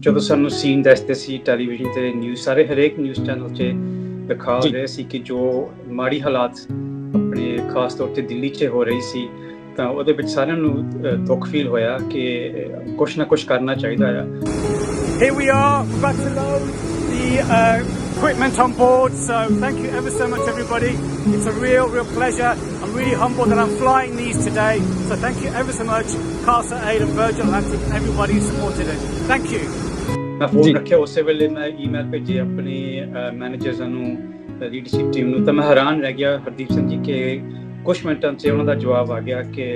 ਜਦੋਂ ਸਾਨੂੰ ਸੀਨ ਦੱਸਦੇ ਸੀ ਟੈਲੀਵਿਜ਼ਨ ਤੇ ਨਿਊਜ਼ ਸਾਰੇ ਹਰੇਕ ਨਿਊਜ਼ ਚੈਨਲ 'ਚ ਦਿਖਾ ਰਹੇ ਸੀ ਕਿ ਜੋ ਮਾੜੀ ਹਾਲਾਤ ਆਪਣੇ ਖਾਸ ਤੌਰ ਤੇ ਦਿੱਲੀ 'ਚ ਹੋ ਰਹੀ ਸੀ ਤਾਂ ਉਹਦੇ ਵਿੱਚ ਸਾਰਿਆਂ ਨੂੰ ਦੁੱਖ ਫੀਲ ਹੋਇਆ ਕਿ ਕੁਛ ਨਾ ਕੁਛ ਕਰਨਾ ਚਾਹੀਦਾ ਆ। Here we are, about to load the equipment on board, so thank you ever so much everybody. It's a real pleasure. I'm really humbled that I'm flying these today, so thank you ever so much, Casa Aid and Virgin Atlantic, everybody who supported it. Thank you. ਮੈਂ phone ਰੱਖਿਆ ਉਸੇ ਵੇਲੇ ਮੈਂ email ਭੇਜੇ ਆਪਣੇ managers ਨੂੰ leadership team ਨੂੰ ਤਾਂ ਮੈਂ ਹੈਰਾਨ ਰਹਿ ਗਿਆ ਹਰਦੀਪ ਸਿੰਘ ਜੀ ਕਿ ਕੁਛ ਮਿੰਟਾਂ 'ਚ ਉਹਨਾਂ ਦਾ ਜਵਾਬ ਆ ਗਿਆ ਕਿ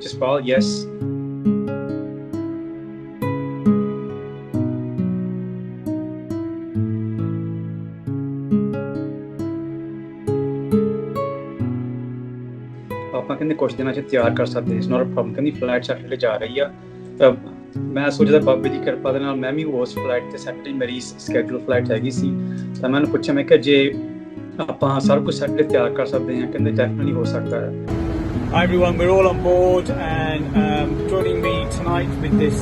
ਜਸਪਾਲ ਯੈਸ ਆਪਾਂ ਕਹਿੰਦੇ ਕੁਛ ਦਿਨਾਂ 'ਚ ਤਿਆਰ ਕਰ ਸਕਦੇ ਇਸ ਨਾਲ ਪ੍ਰੋਬਲਮ ਕਹਿੰਦੀ ਫਲਾਈਟ ਸੈਟਰਡੇ ਜਾ ਰਹੀ ਆ ਤਾਂ ਮੈਂ ਸੋਚਦਾ ਬਾਬੇ ਦੀ ਕਿਰਪਾ ਦੇ ਨਾਲ ਮੈਂ ਵੀ ਉਸ ਫਲਾਈਟ ਤੇ ਸੈਟਰਡੇ ਮੇਰੀ ਸਕੈਡਿਊਲ ਫਲਾਈਟ ਹੈਗੀ ਸੀ ਤਾਂ ਮੈਨੂੰ ਪੁੱਛਿਆ ਮੈਂ ਕਿ ਜੇ ਆਪਾਂ ਸਾਰਾ ਕੁਝ ਸੈਟਰਡੇ ਤਿਆਰ ਕਰ ਸਕਦੇ ਹਾਂ ਕਹਿੰਦੇ ਡੈਫੀਨਿਟਲੀ ਹੋ ਸਕਦਾ ਹੈ। Hi everyone, we're all on board and joining me tonight with this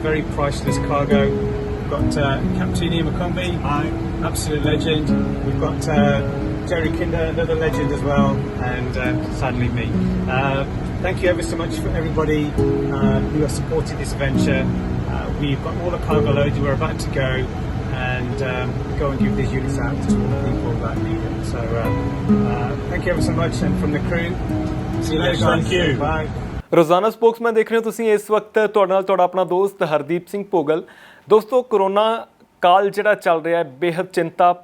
very priceless cargo. We've got Captain Ian McCombie, absolute legend. We've got Jerry Kinder, another legend as well, and sadly me. Thank you ever so much for everybody who has supported this venture. We've got all the cargo loads, we're about to go and go and give these units out to all the people that need it. So thank you ever so much, and from the crew, see you later guys. Thank you. Bye. ਰੋਜ਼ਾਨਾ Spokesman ਦੇਖ ਰਹੇ ਹੋ ਤੁਸੀਂ ਇਸ ਵਕਤ ਤੁਹਾਡੇ ਨਾਲ ਤੁਹਾਡਾ ਆਪਣਾ ਦੋਸਤ ਹਰਦੀਪ ਸਿੰਘ ਭੋਗਲ। ਦੋਸਤੋ ਕਰੋਨਾ ਕਾਲ ਜਿਹੜਾ ਚੱਲ ਰਿਹਾ ਹੈ ਬੇਹੱਦ ਚਿੰਤਾ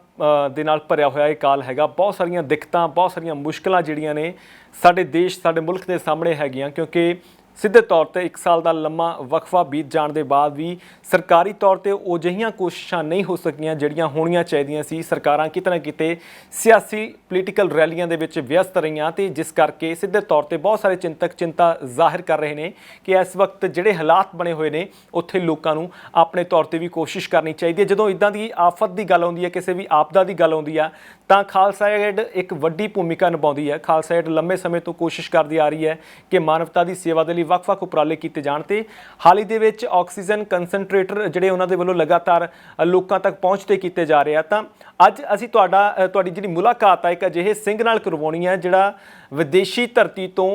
ਦੇ ਨਾਲ ਭਰਿਆ ਹੋਇਆ ਇਹ ਕਾਲ ਹੈਗਾ। ਬਹੁਤ ਸਾਰੀਆਂ ਦਿੱਕਤਾਂ ਬਹੁਤ ਸਾਰੀਆਂ ਮੁਸ਼ਕਿਲਾਂ ਜਿਹੜੀਆਂ ਨੇ ਸਾਡੇ ਦੇਸ਼ ਸਾਡੇ ਮੁਲਕ ਦੇ ਸਾਹਮਣੇ ਹੈਗੀਆਂ ਕਿਉਂਕਿ ਸਿੱਧੇ ਤੌਰ 'ਤੇ 1 ਸਾਲ ਦਾ ਲੰਮਾ ਵਕਫਾ ਬੀਤ ਜਾਣ ਦੇ ਬਾਅਦ ਵੀ ਸਰਕਾਰੀ ਤੌਰ 'ਤੇ ਉਹ ਜਿਹੀਆਂ ਕੋਸ਼ਿਸ਼ਾਂ ਨਹੀਂ ਹੋ ਸਕੀਆਂ ਜਿਹੜੀਆਂ ਹੋਣੀਆਂ ਚਾਹੀਦੀਆਂ ਸੀ। ਸਰਕਾਰਾਂ ਕਿਤੇ ਨਾ ਕਿਤੇ ਸਿਆਸੀ ਪੋਲੀਟੀਕਲ ਰੈਲੀਆਂ ਦੇ ਵਿੱਚ ਵਿਅਸਤ ਰਹੀਆਂ ਅਤੇ ਜਿਸ ਕਰਕੇ ਸਿੱਧੇ ਤੌਰ 'ਤੇ ਬਹੁਤ ਸਾਰੇ ਚਿੰਤਕ ਚਿੰਤਾ ਜ਼ਾਹਿਰ ਕਰ ਰਹੇ ਨੇ ਕਿ ਇਸ ਵਕਤ ਜਿਹੜੇ ਹਾਲਾਤ ਬਣੇ ਹੋਏ ਨੇ ਉੱਥੇ ਲੋਕਾਂ ਨੂੰ ਆਪਣੇ ਤੌਰ 'ਤੇ ਵੀ ਕੋਸ਼ਿਸ਼ ਕਰਨੀ ਚਾਹੀਦੀ ਹੈ। ਜਦੋਂ ਇੱਦਾਂ ਦੀ ਆਫਤ ਦੀ ਗੱਲ ਆਉਂਦੀ ਹੈ ਕਿਸੇ ਵੀ ਆਪਦਾ ਦੀ ਗੱਲ ਆਉਂਦੀ ਆ ਤਾਂ ਖਾਲਸਾ ਏਡ ਇੱਕ ਵੱਡੀ ਭੂਮਿਕਾ ਨਿਭਾਉਂਦੀ ਹੈ। ਖਾਲਸਾ ਏਡ ਲੰਮੇ ਸਮੇਂ ਤੋਂ ਕੋਸ਼ਿਸ਼ ਕਰਦੀ ਆ ਰਹੀ ਹੈ ਕਿ ਮਾਨਵਤਾ ਦੀ ਸੇਵਾ ਦੇ ਲਈ ਵੱਖ-ਵੱਖ ਉਪਰਾਲੇ ਕੀਤੇ ਜਾਣ ਤੇ ਹਾਲ ਹੀ ਦੇ ਵਿੱਚ ਆਕਸੀਜਨ ਕੰਸਨਟਰੇਟਰ ਜਿਹੜੇ ਉਹਨਾਂ ਦੇ ਵੱਲੋਂ ਲਗਾਤਾਰ ਲੋਕਾਂ ਤੱਕ ਪਹੁੰਚਦੇ ਕੀਤੇ ਜਾ ਰਹੇ ਆ। ਤਾਂ ਅੱਜ ਅਸੀਂ ਤੁਹਾਡੀ ਜਿਹੜੀ ਮੁਲਾਕਾਤ ਆ ਇੱਕ ਅਜਿਹੇ ਸਿੰਘ ਨਾਲ ਕਰਵਾਉਣੀ ਹੈ ਜਿਹੜਾ ਵਿਦੇਸ਼ੀ ਧਰਤੀ ਤੋਂ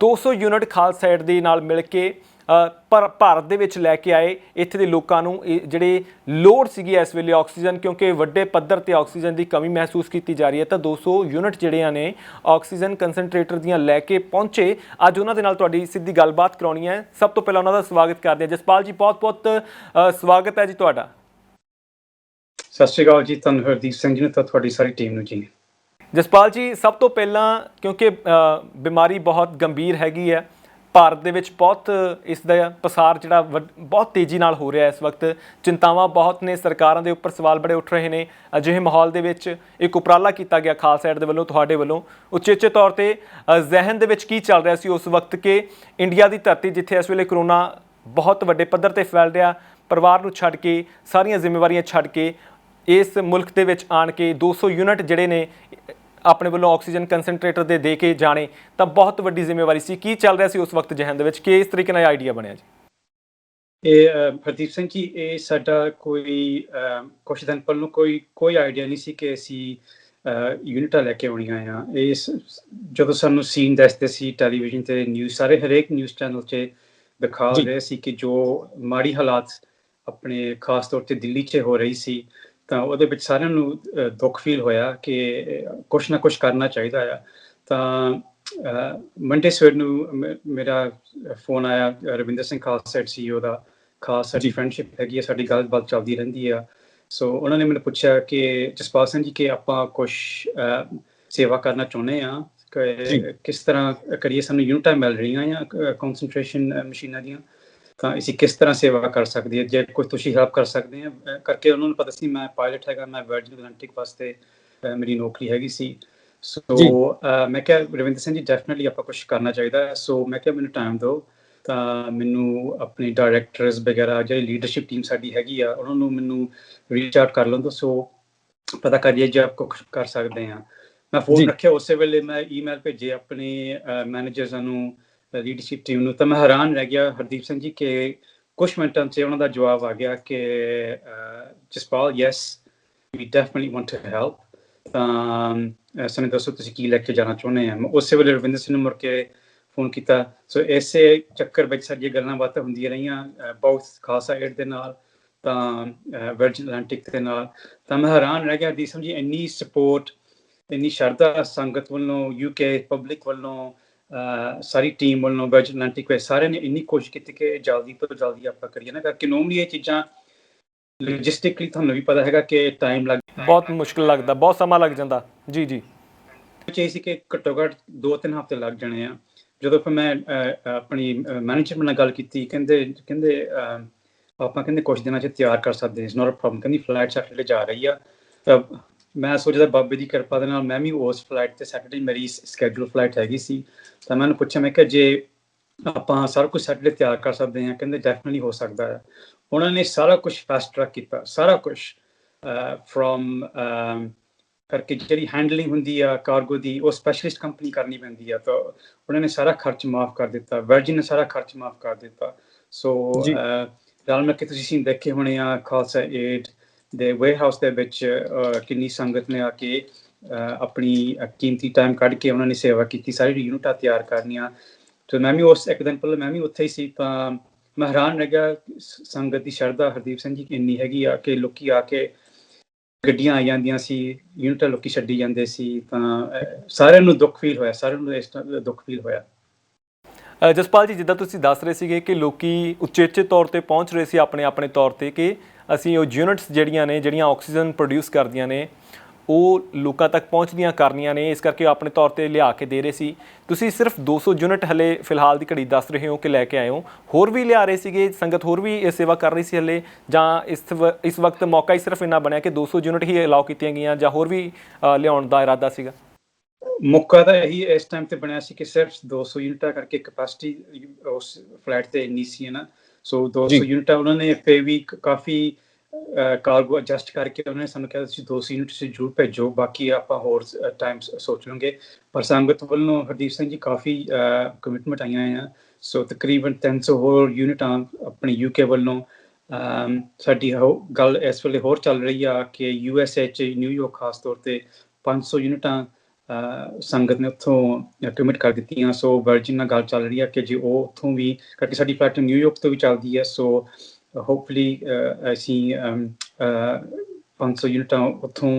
200 ਯੂਨਿਟ ਖਾਲਸਾ ਏਡ ਦੇ ਨਾਲ ਮਿਲ ਕੇ ਪਰ ਭਾਰਤ ਦੇ ਵਿੱਚ ਲੈ ਕੇ ਆਏ ਇੱਥੇ ਦੇ ਲੋਕਾਂ ਨੂੰ ਜਿਹੜੇ ਲੋੜ ਸੀਗੀ ਇਸ ਵੇਲੇ ਆਕਸੀਜਨ ਕਿਉਂਕਿ ਵੱਡੇ ਪੱਧਰ 'ਤੇ ਆਕਸੀਜਨ ਦੀ ਕਮੀ ਮਹਿਸੂਸ ਕੀਤੀ ਜਾ ਰਹੀ ਹੈ ਤਾਂ 200 ਯੂਨਿਟ ਜਿਹੜੀਆਂ ਨੇ ਆਕਸੀਜਨ ਕੰਸਨਟਰੇਟਰ ਦੀਆਂ ਲੈ ਕੇ ਪਹੁੰਚੇ। ਅੱਜ ਉਹਨਾਂ ਦੇ ਨਾਲ ਤੁਹਾਡੀ ਸਿੱਧੀ ਗੱਲਬਾਤ ਕਰਾਉਣੀ ਹੈ। ਸਭ ਤੋਂ ਪਹਿਲਾਂ ਉਹਨਾਂ ਦਾ ਸਵਾਗਤ ਕਰਦੇ ਹਾਂ। ਜਸਪਾਲ ਜੀ ਬਹੁਤ ਸਵਾਗਤ ਹੈ ਜੀ ਤੁਹਾਡਾ। ਸਤਿ ਸ਼੍ਰੀ ਅਕਾਲ ਜੀ ਤੁਹਾਨੂੰ ਹਰਦੀਪ ਸਿੰਘ ਜੀ ਨੂੰ ਤਾਂ ਤੁਹਾਡੀ ਸਾਰੀ ਟੀਮ ਨੂੰ ਜੀ। ਜਸਪਾਲ ਜੀ ਸਭ ਤੋਂ ਪਹਿਲਾਂ ਕਿਉਂਕਿ ਬਿਮਾਰੀ ਬਹੁਤ ਗੰਭੀਰ ਹੈਗੀ ਹੈ ਭਾਰਤ ਦੇ ਵਿੱਚ ਬਹੁਤ ਇਸ ਦਾ ਪਸਾਰ ਜਿਹੜਾ ਬਹੁਤ ਤੇਜ਼ੀ ਨਾਲ ਹੋ ਰਿਹਾ ਇਸ ਵਕਤ ਚਿੰਤਾਵਾਂ ਬਹੁਤ ਨੇ ਸਰਕਾਰਾਂ ਦੇ ਉੱਪਰ ਸਵਾਲ ਬੜੇ ਉੱਠ ਰਹੇ ਨੇ। ਅਜਿਹੇ ਮਾਹੌਲ ਦੇ ਵਿੱਚ ਇੱਕ ਉਪਰਾਲਾ ਕੀਤਾ ਗਿਆ ਖਾਲਸਾ ਏਡ ਦੇ ਵੱਲੋਂ ਤੁਹਾਡੇ ਵੱਲੋਂ ਉਚੇਚੇ ਤੌਰ 'ਤੇ ਜ਼ਿਹਨ ਦੇ ਵਿੱਚ ਕੀ ਚੱਲ ਰਿਹਾ ਸੀ ਉਸ ਵਕਤ ਕਿ ਇੰਡੀਆ ਦੀ ਧਰਤੀ ਜਿੱਥੇ ਇਸ ਵੇਲੇ ਕਰੋਨਾ ਬਹੁਤ ਵੱਡੇ ਪੱਧਰ 'ਤੇ ਫੈਲ ਰਿਹਾ ਪਰਿਵਾਰ ਨੂੰ ਛੱਡ ਕੇ ਸਾਰੀਆਂ ਜ਼ਿੰਮੇਵਾਰੀਆਂ ਛੱਡ ਕੇ ਇਸ ਮੁਲਕ ਦੇ ਵਿੱਚ ਆਣ ਕੇ 200 ਯੂਨਿਟ ਜਿਹੜੇ ਨੇ ਆਪਣੇ ਵੱਲੋਂ ਆਕਸੀਜਨ ਕੰਸਨਟਰੇਟਰ ਦੇ ਕੇ ਜਾਣੇ ਤਾਂ ਬਹੁਤ ਵੱਡੀ ਜ਼ਿੰਮੇਵਾਰੀ ਸੀ। ਕੀ ਚੱਲ ਰਿਹਾ ਸੀ ਉਸ ਵਕਤ ਜਹਨ ਦੇ ਵਿੱਚ ਕਿ ਇਸ ਤਰੀਕੇ ਨਾਲ ਆਈਡੀਆ ਬਣਿਆ ਜੀ? ਇਹ ਹਰਦੀਪ ਸਿੰਘ ਜੀ ਇਹ ਸਾਡਾ ਕੋਈ ਕੁਛ ਦਿਨ ਪਹਿਲਾਂ ਕੋਈ ਆਈਡੀਆ ਨਹੀਂ ਸੀ ਕਿ ਅਸੀਂ ਯੂਨਿਟਾਂ ਲੈ ਕੇ ਆਉਣੀਆਂ ਆ। ਇਸ ਜਦੋਂ ਸਾਨੂੰ ਸੀਨ ਦੱਸਦੇ ਸੀ ਟੈਲੀਵਿਜ਼ਨ ਤੇ ਨਿਊਜ਼ ਸਾਰੇ ਹਰੇਕ ਨਿਊਜ਼ ਚੈਨਲ 'ਚ ਦਿਖਾ ਰਹੇ ਸੀ ਕਿ ਜੋ ਮਾੜੀ ਹਾਲਾਤ ਆਪਣੇ ਖਾਸ ਤੌਰ ਤੇ ਦਿੱਲੀ 'ਚ ਹੋ ਰਹੀ ਸੀ ਤਾਂ ਉਹਦੇ ਵਿੱਚ ਸਾਰਿਆਂ ਨੂੰ ਦੁੱਖ ਫੀਲ ਹੋਇਆ ਕਿ ਕੁਛ ਨਾ ਕੁਛ ਕਰਨਾ ਚਾਹੀਦਾ ਆ। ਤਾਂ ਮੰਡੇ ਸਵੇਰ ਨੂੰ ਮੇਰਾ ਫੋਨ ਆਇਆ ਰਵਿੰਦਰ ਸਿੰਘ ਖਾਲਸਾ ਏਡ CEO ਦਾ ਖਾਸ ਸਾਡੀ ਫਰੈਂਡਸ਼ਿਪ ਹੈਗੀ ਆ ਸਾਡੀ ਗੱਲਬਾਤ ਚੱਲਦੀ ਰਹਿੰਦੀ ਆ। ਸੋ ਉਹਨਾਂ ਨੇ ਮੈਨੂੰ ਪੁੱਛਿਆ ਕਿ ਜਸਪਾਲ ਸਿੰਘ ਜੀ ਕਿ ਆਪਾਂ ਕੁਛ ਸੇਵਾ ਕਰਨਾ ਚਾਹੁੰਦੇ ਹਾਂ ਕਿਸ ਤਰ੍ਹਾਂ ਕਰੀਏ ਸਾਨੂੰ ਯੂਨਿਟਾਂ ਮਿਲ ਰਹੀਆਂ ਆ ਕੰਸਨਟ੍ਰੇਸ਼ਨ ਮਸ਼ੀਨਾਂ ਦੀਆਂ ਤਾਂ ਅਸੀਂ ਕਿਸ ਤਰ੍ਹਾਂ ਸੇਵਾ ਕਰ ਸਕਦੇ ਹਾਂ ਜੇ ਕੋਈ ਤੁਸੀਂ ਹੈਲਪ ਕਰ ਸਕਦੇ ਹਾਂ ਕਰਕੇ ਉਹਨਾਂ ਨੂੰ ਪਤਾ ਸੀ ਮੈਂ ਪਾਇਲਟ ਹੈਗਾ ਮੈਂ ਵਰਜਨ ਐਟਲਾਂਟਿਕ ਵਾਸਤੇ ਮੇਰੀ ਨੌਕਰੀ ਹੈਗੀ ਸੀ। ਸੋ ਮੈਂ ਕਿਹਾ ਰਵਿੰਦਰ ਸਿੰਘ ਜੀ ਡੈਫੀਨਿਟਲੀ ਆਪਾਂ ਕੁਛ ਕਰਨਾ ਚਾਹੀਦਾ। ਸੋ ਮੈਂ ਕਿਹਾ ਮੈਨੂੰ ਟਾਈਮ ਦਿਓ ਤਾਂ ਮੈਨੂੰ ਆਪਣੀ ਡਾਇਰੈਕਟਰਸ ਵਗੈਰਾ ਜਿਹੜੀ ਲੀਡਰਸ਼ਿਪ ਟੀਮ ਸਾਡੀ ਹੈਗੀ ਆ ਉਹਨਾਂ ਨੂੰ ਮੈਨੂੰ ਰੀਚ ਆਊਟ ਕਰ ਲੈਂਦੋ ਸੋ ਪਤਾ ਕਰੀਏ ਜੇ ਆਪਾਂ ਕੁਛ ਕਰ ਸਕਦੇ ਹਾਂ। ਮੈਂ ਫੋਨ ਰੱਖਿਆ ਉਸੇ ਵੇਲੇ ਮੈਂ ਈਮੇਲ ਭੇਜੇ ਆਪਣੇ ਮੈਨੇਜਰਸ ਨੂੰ ਲੀਡਰਸ਼ਿਪ ਟੀਮ ਨੂੰ ਤਾਂ ਮੈਂ ਹੈਰਾਨ ਰਹਿ ਗਿਆ ਹਰਦੀਪ ਸਿੰਘ ਜੀ ਕਿ ਕੁਛ ਮਿੰਟਾਂ 'ਚ ਉਹਨਾਂ ਦਾ ਜਵਾਬ ਆ ਗਿਆ ਕਿ Jaspal yes we definitely want to help, ਤਾਂ ਸਾਨੂੰ ਦੱਸੋ ਤੁਸੀਂ ਕੀ ਲੈ ਕੇ ਜਾਣਾ ਚਾਹੁੰਦੇ ਆ। ਉਸੇ ਵੇਲੇ ਰਵਿੰਦਰ ਸਿੰਘ ਨੂੰ ਮੁੜ ਕੇ ਫੋਨ ਕੀਤਾ। ਸੋ ਇਸੇ ਚੱਕਰ ਵਿੱਚ ਸਾਡੀਆਂ ਗੱਲਾਂ ਬਾਤਾਂ ਹੁੰਦੀਆਂ ਰਹੀਆਂ, ਬਹੁਤ ਖਾਲਸਾ ਏਡ ਦੇ ਨਾਲ, ਤਾਂ ਵਰਜਨ ਐਟਲਾਂਟਿਕ ਦੇ ਨਾਲ। ਤਾਂ ਮੈਂ ਹੈਰਾਨ ਰਹਿ ਗਿਆ ਦੀ ਸਮਝੀ ਇੰਨੀ ਸਪੋਰਟ, ਇੰਨੀ ਸ਼ਰਧਾ ਸੰਗਤ ਵੱਲੋਂ, UK ਪਬਲਿਕ ਵੱਲੋਂ, ਸਾਰੀ ਟੀਮ ਵੱਲੋਂ, ਵਰਜਨ ਐਟਲਾਂਟਿਕ ਵਿੱਚ ਸਾਰਿਆਂ ਨੇ ਇੰਨੀ ਕੋਸ਼ਿਸ਼ ਕੀਤੀ ਕਿ ਜਲਦੀ ਤੋਂ ਜਲਦੀ ਆਪਾਂ ਕਰੀਏ ਨਾ, ਕਰਕੇ ਨੋਰਮਲੀ ਇਹ ਚੀਜ਼ਾਂ ਲੌਜਿਸਟਿਕਲੀ ਤੁਹਾਨੂੰ ਵੀ ਪਤਾ ਹੈਗਾ ਕਿ ਟਾਈਮ ਬਹੁਤ ਮੁਸ਼ਕਿਲ ਲੱਗਦਾ, ਬਹੁਤ ਸਮਾਂ ਲੱਗ ਜਾਂਦਾ। ਜੀ ਜੀ ਇਹ ਸੀ ਕਿ ਘੱਟੋ ਘੱਟ 2-3 ਹਫ਼ਤੇ ਲੱਗ ਜਾਣੇ ਆ। ਜਦੋਂ ਫਿਰ ਮੈਂ ਆਪਣੀ ਮੈਨੇਜਰ ਨਾਲ ਗੱਲ ਕੀਤੀ, ਕਹਿੰਦੇ ਆਪਾਂ ਕਹਿੰਦੇ ਕੁਛ ਦਿਨਾਂ 'ਚ ਤਿਆਰ ਕਰ ਸਕਦੇ, ਇਟਸ ਨੋਟ ਅ ਪ੍ਰੋਬਲਮ। ਕਹਿੰਦੀ ਫਲਾਈਟ ਸੈਟਰਡੇ ਜਾ ਰਹੀ ਆ। ਮੈਂ ਸੋਚਦਾ ਬਾਬੇ ਦੀ ਕਿਰਪਾ ਦੇ ਨਾਲ ਮੈਂ ਵੀ ਉਸ ਫਲਾਈਟ 'ਤੇ ਸੈਟਰਡੇ ਮੇਰੀ ਸਕੈਜੂਲ ਫਲਾਈਟ ਹੈਗੀ ਸੀ। ਤਾਂ ਮੈਂ ਉਹਨੂੰ ਪੁੱਛਿਆ, ਮੈਂ ਕਿਹਾ ਜੇ ਆਪਾਂ ਸਾਰਾ ਕੁਛ ਸੈਟਰਡੇ ਤਿਆਰ ਕਰ ਸਕਦੇ ਹਾਂ? ਕਹਿੰਦੇ ਡੈਫੀਨਿਟਲੀ ਹੋ ਸਕਦਾ ਹੈ। ਉਹਨਾਂ ਨੇ ਸਾਰਾ ਕੁਛ ਫਾਸਟ ਟਰੈਕ ਕੀਤਾ, ਸਾਰਾ ਕੁਛ ਫਰੋਮ ਕਰਕੇ ਜਿਹੜੀ ਹੈਂਡਲਿੰਗ ਹੁੰਦੀ ਆ ਕਾਰਗੋ ਦੀ, ਉਹ ਸਪੈਸ਼ਲਿਸਟ ਕੰਪਨੀ ਕਰਨੀ ਪੈਂਦੀ ਆ। ਤਾਂ ਉਹਨਾਂ ਨੇ ਸਾਰਾ ਖਰਚ ਮਾਫ ਕਰ ਦਿੱਤਾ, ਵਰਜਨ ਨੇ ਸਾਰਾ ਖਰਚ ਮਾਫ ਕਰ ਦਿੱਤਾ। ਸੋ ਰਲ ਮਿਲ ਕੇ ਤੁਸੀਂ ਦੇਖੇ ਹੋਣੇ ਆ ਖਾਲਸਾ ਏਡ ਦੇ ਵੇਅਰਹਾਊਸ ਦੇ ਵਿੱਚ ਕਿੰਨੀ ਸੰਗਤ ਨੇ ਆ ਕੇ ਆਪਣੀ ਕੀਮਤੀ ਟਾਈਮ ਕੱਢ ਕੇ ਉਹਨਾਂ ਨੇ ਸੇਵਾ ਕੀਤੀ, ਸਾਰੀ ਯੂਨਿਟਾਂ ਤਿਆਰ ਕਰਨੀਆਂ। ਤੇ ਮੈਂ ਵੀ ਉਸ ਇੱਕ ਦਿਨ ਪਹਿਲਾਂ ਮੈਂ ਵੀ ਉੱਥੇ ਹੀ ਸੀ। ਤਾਂ ਮੈਂ ਹੈਰਾਨ ਰਹਿ ਗਿਆ, ਸੰਗਤ ਦੀ ਸ਼ਰਧਾ ਹਰਦੀਪ ਸਿੰਘ ਜੀ ਇੰਨੀ ਹੈਗੀ ਆ ਕਿ ਲੋਕੀ ਆ ਕੇ ਗੱਡੀਆਂ ਆ ਜਾਂਦੀਆਂ ਸੀ, ਯੂਨਿਟਾਂ ਲੋਕੀ ਛੱਡੀ ਜਾਂਦੇ ਸੀ। ਤਾਂ ਸਾਰਿਆਂ ਨੂੰ ਦੁੱਖ ਫੀਲ ਹੋਇਆ, ਸਾਰਿਆਂ ਨੂੰ ਇਸ ਤਰ੍ਹਾਂ ਦੁੱਖ ਫੀਲ ਹੋਇਆ। ਜਸਪਾਲ ਜੀ, ਜਿੱਦਾਂ ਤੁਸੀਂ ਦੱਸ ਰਹੇ ਸੀਗੇ ਕਿ ਲੋਕੀ ਉਚੇਚੇ ਤੌਰ 'ਤੇ ਪਹੁੰਚ ਰਹੇ ਸੀ ਆਪਣੇ ਤੌਰ 'ਤੇ ਕਿ ਅਸੀਂ ਉਹ ਯੂਨਿਟਸ ਜਿਹੜੀਆਂ ਆਕਸੀਜਨ ਪ੍ਰੋਡਿਊਸ ਕਰਦੀਆਂ ਨੇ ਉਹ ਲੋਕਾਂ ਤੱਕ ਪਹੁੰਚਦੀਆਂ ਕਰਨੀਆਂ ਨੇ, ਇਸ ਕਰਕੇ ਆਪਣੇ ਤੌਰ 'ਤੇ ਲਿਆ ਕੇ ਦੇ ਰਹੇ ਸੀ। ਤੁਸੀਂ ਸਿਰਫ 200 ਯੂਨਿਟ ਹਲੇ ਫਿਲਹਾਲ ਦੀ ਘੜੀ ਦੱਸ ਰਹੇ ਹੋ ਕਿ ਲੈ ਕੇ ਆਏ ਹੋ, ਹੋਰ ਵੀ ਲਿਆ ਰਹੇ ਸੀਗੇ? ਸੰਗਤ ਹੋਰ ਵੀ ਇਹ ਸੇਵਾ ਕਰ ਰਹੀ ਸੀ ਹਲੇ, ਜਾਂ ਇਸ ਵਕਤ ਮੌਕਾ ਹੀ ਸਿਰਫ ਇੰਨਾ ਬਣਿਆ ਕਿ 200 ਯੂਨਿਟ ਹੀ ਅਲਾਓ ਕੀਤੀਆਂ ਗਈਆਂ, ਜਾਂ ਹੋਰ ਵੀ ਲਿਆਉਣ ਦਾ ਇਰਾਦਾ ਸੀਗਾ? ਮੌਕਾ ਤਾਂ ਇਹੀ ਇਸ ਟਾਈਮ ਤੇ ਬਣਿਆ ਸੀ ਕਿ ਸਿਰਫ 200 ਯੂਨਿਟਾਂ ਕਰਕੇ ਕਪੈਸਿਟੀ ਉਸ ਫਲੈਟ ਤੇ ਇੰਨੀ ਸੀ ਨਾ। ਸੋ 200 ਯੂਨਿਟਾਂ ਉਹਨਾਂ ਨੇ ਫਿਰ ਵੀ ਕਾਫੀ ਕਾਰਗੋ ਐਡਜਸਟ ਕਰਕੇ ਉਹਨਾਂ ਨੇ ਸਾਨੂੰ ਕਿਹਾ ਤੁਸੀਂ 200 ਯੂਨਿਟ ਤੁਸੀਂ ਜ਼ਰੂਰ ਭੇਜੋ, ਬਾਕੀ ਆਪਾਂ ਹੋਰ ਟਾਈਮ ਸੋਚ ਲਵਾਂਗੇ। ਪਰ ਸੰਗਤ ਵੱਲੋਂ ਹਰਦੀਪ ਸਿੰਘ ਜੀ ਕਾਫੀ ਕਮਿਟਮੈਂਟ ਆਈਆਂ ਆ। ਸੋ ਤਕਰੀਬਨ 300 ਹੋਰ ਯੂਨਿਟਾਂ ਆਪਣੀ UK ਵੱਲੋਂ। ਸਾਡੀ ਗੱਲ ਇਸ ਵੇਲੇ ਹੋਰ ਚੱਲ ਰਹੀ ਆ ਕਿ USA 'ਚ ਨਿਊਯਾਰਕ ਖਾਸ ਤੌਰ 'ਤੇ 500 ਯੂਨਿਟਾਂ ਸੰਗਤ ਨੇ ਉੱਥੋਂ ਕਮਿਟ ਕਰ ਦਿੱਤੀਆਂ। ਸੋ ਵਰਜਨ ਨਾਲ ਗੱਲ ਚੱਲ ਰਹੀ ਆ ਕਿ ਜੇ ਉਹ ਉੱਥੋਂ ਵੀ, ਕਰਕੇ ਸਾਡੀ ਫਲਾਈਟ ਨਿਊਯਾਰਕ ਤੋਂ ਵੀ ਚੱਲਦੀ ਹੈ। ਸੋ ਹੋਪਫੁਲੀ ਅਸੀਂ 500 ਯੂਨਿਟਾਂ ਉੱਥੋਂ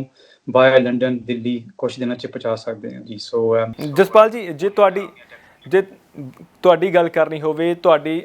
ਬਾਇਆ ਲੰਡਨ, ਦਿੱਲੀ ਕੁਛ ਦਿਨਾਂ 'ਚ ਪਹੁੰਚਾ ਸਕਦੇ ਹਾਂ ਜੀ। ਸੋ ਜਸਪਾਲ ਜੀ, ਜੇ ਤੁਹਾਡੀ ਗੱਲ ਕਰਨੀ ਹੋਵੇ, ਤੁਹਾਡੀ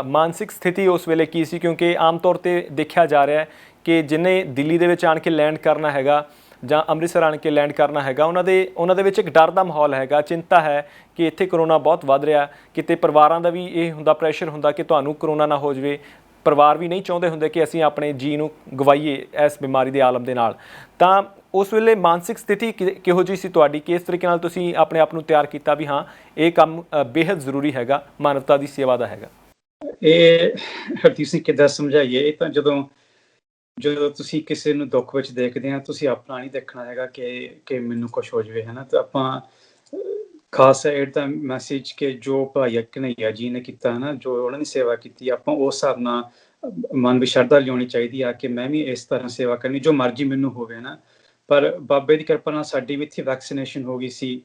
ਮਾਨਸਿਕ ਸਥਿਤੀ ਉਸ ਵੇਲੇ ਕੀ ਸੀ? ਕਿਉਂਕਿ ਆਮ ਤੌਰ 'ਤੇ ਦੇਖਿਆ ਜਾ ਰਿਹਾ ਹੈ ਕਿ ਜਿਹਨੇ ਦਿੱਲੀ ਦੇ ਵਿੱਚ ਆਣ ਕੇ ਲੈਂਡ ਕਰਨਾ ਹੈਗਾ ਜਾਂ ਅੰਮ੍ਰਿਤਸਰ ਆਣ ਕੇ ਲੈਂਡ ਕਰਨਾ ਹੈਗਾ, ਉਹਨਾਂ ਦੇ ਵਿੱਚ ਇੱਕ ਡਰ ਦਾ ਮਾਹੌਲ ਹੈਗਾ, ਚਿੰਤਾ ਹੈ ਕਿ ਇੱਥੇ ਕਰੋਨਾ ਬਹੁਤ ਵੱਧ ਰਿਹਾ। ਕਿਤੇ ਪਰਿਵਾਰਾਂ ਦਾ ਵੀ ਇਹ ਹੁੰਦਾ, ਪ੍ਰੈਸ਼ਰ ਹੁੰਦਾ ਕਿ ਤੁਹਾਨੂੰ ਕਰੋਨਾ ਨਾ ਹੋ ਜਾਵੇ। ਪਰਿਵਾਰ ਵੀ ਨਹੀਂ ਚਾਹੁੰਦੇ ਹੁੰਦੇ ਕਿ ਅਸੀਂ ਆਪਣੇ ਜੀ ਨੂੰ ਗਵਾਈਏ ਇਸ ਬਿਮਾਰੀ ਦੇ ਆਲਮ ਦੇ ਨਾਲ। ਤਾਂ ਉਸ ਵੇਲੇ ਮਾਨਸਿਕ ਸਥਿਤੀ ਕਿਹੋ ਜਿਹੀ ਸੀ ਤੁਹਾਡੀ? ਕਿਸ ਤਰੀਕੇ ਨਾਲ ਤੁਸੀਂ ਆਪਣੇ ਆਪ ਨੂੰ ਤਿਆਰ ਕੀਤਾ ਵੀ ਹਾਂ ਇਹ ਕੰਮ ਬੇਹੱਦ ਜ਼ਰੂਰੀ ਹੈਗਾ, ਮਾਨਵਤਾ ਦੀ ਸੇਵਾ ਦਾ ਹੈਗਾ? ਇਹ ਹਰਦੀਪ ਸਿੰਘ ਕਿੱਦਾਂ ਸਮਝਾਈਏ? ਇਹ ਤਾਂ ਜਦੋਂ ਤੁਸੀਂ ਕਿਸੇ ਨੂੰ ਦੁੱਖ ਵਿੱਚ ਦੇਖਦੇ ਆ, ਤੁਸੀਂ ਆਪਣਾ ਨਹੀਂ ਦੇਖਣਾ ਹੈਗਾ ਕਿ ਮੈਨੂੰ ਕੁਛ ਹੋ ਜਾਵੇ, ਹੈ ਨਾ। ਤਾਂ ਆਪਾਂ ਖਾਲਸਾ ਏਡ ਦਾ ਮੈਸੇਜ ਕਿ ਜੋ ਭਾਈ ਕਨ੍ਹਈਆ ਜੀ ਨੇ ਕੀਤਾ ਨਾ, ਜੋ ਉਹਨਾਂ ਨੇ ਸੇਵਾ ਕੀਤੀ, ਆਪਾਂ ਉਸ ਹਿਸਾਬ ਨਾਲ ਮਨ ਵਿੱਚ ਸ਼ਰਧਾ ਲਿਆਉਣੀ ਚਾਹੀਦੀ ਆ ਕਿ ਮੈਂ ਵੀ ਇਸ ਤਰ੍ਹਾਂ ਸੇਵਾ ਕਰਨੀ, ਜੋ ਮਰਜ਼ੀ ਮੈਨੂੰ ਹੋਵੇ ਨਾ। ਪਰ ਬਾਬੇ ਦੀ ਕਿਰਪਾ ਨਾਲ ਸਾਡੀ ਵੀ ਇੱਥੇ ਵੈਕਸੀਨੇਸ਼ਨ ਹੋ ਗਈ ਸੀ।